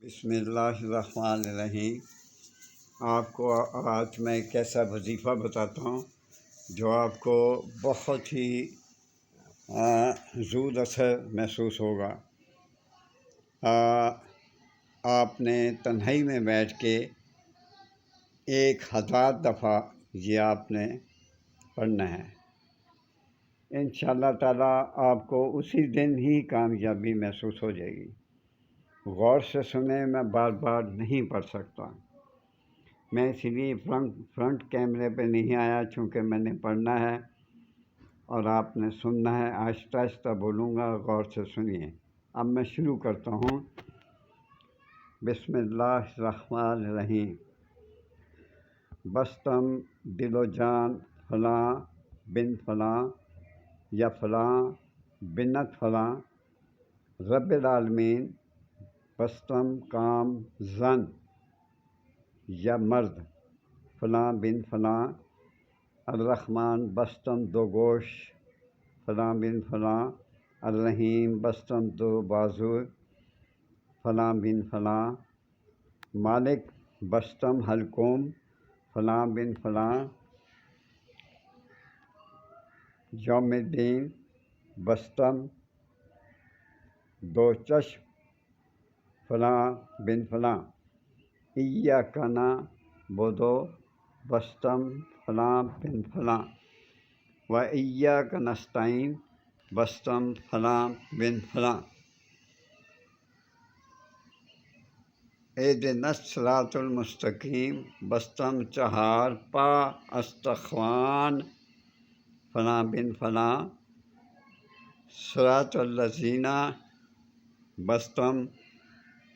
بسم اللہ الرحمن الرحیم۔ آپ کو آج میں ایک ایسا وظیفہ بتاتا ہوں جو آپ کو بہت ہی زود اثر محسوس ہوگا۔ آپ نے تنہائی میں بیٹھ کے 1000 دفعہ یہ آپ نے پڑھنا ہے۔ انشاءاللہ تعالیٰ آپ کو اسی دن ہی کامیابی محسوس ہو جائے گی۔ غور سے سنیں، میں بار بار نہیں پڑھ سکتا، میں اسی لیے فرنٹ کیمرے پہ نہیں آیا، چونکہ میں نے پڑھنا ہے اور آپ نے سننا ہے۔ آہستہ آہستہ بولوں گا، غور سے سنیے۔ اب میں شروع کرتا ہوں۔ بسم اللہ الرحمن الرحیم۔ بستم دل و جان فلاں بن فلاں یا فلاں بنت فلاں رب العالمین بستم کام زن یا مرد فلاں بن فلاں الرحمن بستم دو گوش فلاں بن فلاں الرحیم بستم دو بازو فلاں بن فلاں مالک بستم حلقوم فلاں بن فلاں یوم الدین بستم دو چشم فلاں بن فلاں ایاک نعبد بستم فلاں بن فلاں و ایاک نستعین بستم فلاں بن فلاں اہدنا الصراط المستقیم بستم 4 پا استخوان فلاں بن فلاں صراط الذین بستم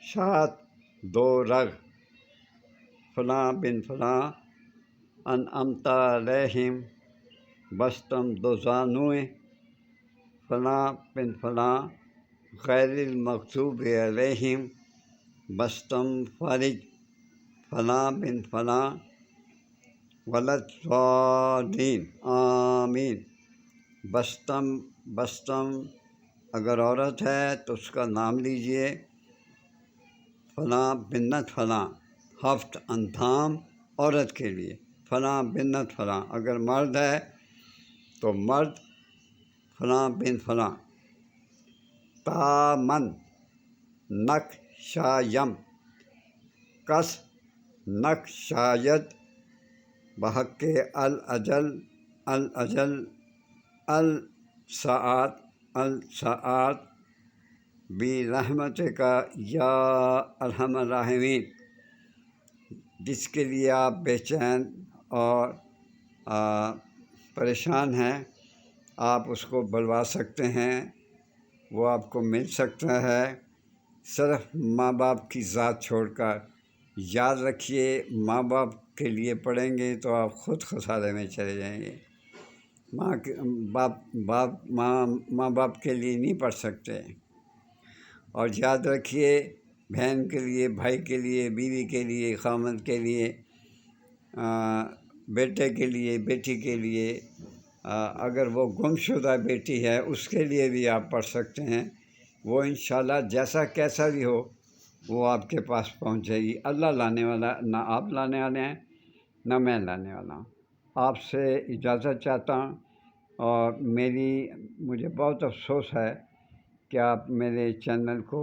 7 2 رغ فلاں بن فلاں انعمت علیہم بستم 2 زانوئے فلاں بن فلاں غیر المغضوب علیہم بستم فرج فلاں بن فلاں ولا الضالین آمین۔ بستم اگر عورت ہے تو اس کا نام لیجئے، فلاں بنت فلاں 7 اندام عورت کے لیے، فلاں بنت فلاں اگر مرد ہے تو مرد فلاں بن فلاں تامن نق شایم کس نق شاید بحق الاجل الساعات برحمتک یا ارحم الراحمین۔ جس کے لیے آپ بے چین اور پریشان ہیں، آپ اس کو بلوا سکتے ہیں، وہ آپ کو مل سکتا ہے، صرف ماں باپ کی ذات چھوڑ کر۔ یاد رکھیے، ماں باپ کے لیے پڑھیں گے تو آپ خود خسارے میں چلے جائیں گے۔ ماں باپ کے لیے نہیں پڑھ سکتے۔ اور یاد رکھیے، بہن کے لیے، بھائی کے لیے، بیوی کے لیے، خاوند کے لیے، بیٹے کے لیے، بیٹی کے لیے، اگر وہ گم شدہ بیٹی ہے اس کے لیے بھی آپ پڑھ سکتے ہیں۔ وہ انشاءاللہ جیسا کیسا بھی ہو وہ آپ کے پاس پہنچ جائے گی۔ اللہ لانے والا، نہ آپ لانے والے ہیں نہ میں لانے والا ہوں۔ آپ سے اجازت چاہتا ہوں، اور مجھے بہت افسوس ہے کہ آپ میرے چینل کو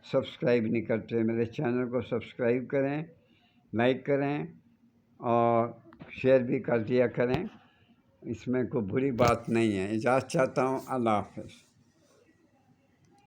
سبسکرائب نہیں کرتے۔ میرے چینل کو سبسکرائب کریں، لائک کریں اور شیئر بھی کر دیا کریں، اس میں کوئی بری بات نہیں ہے۔ اجازت چاہتا ہوں، اللہ حافظ۔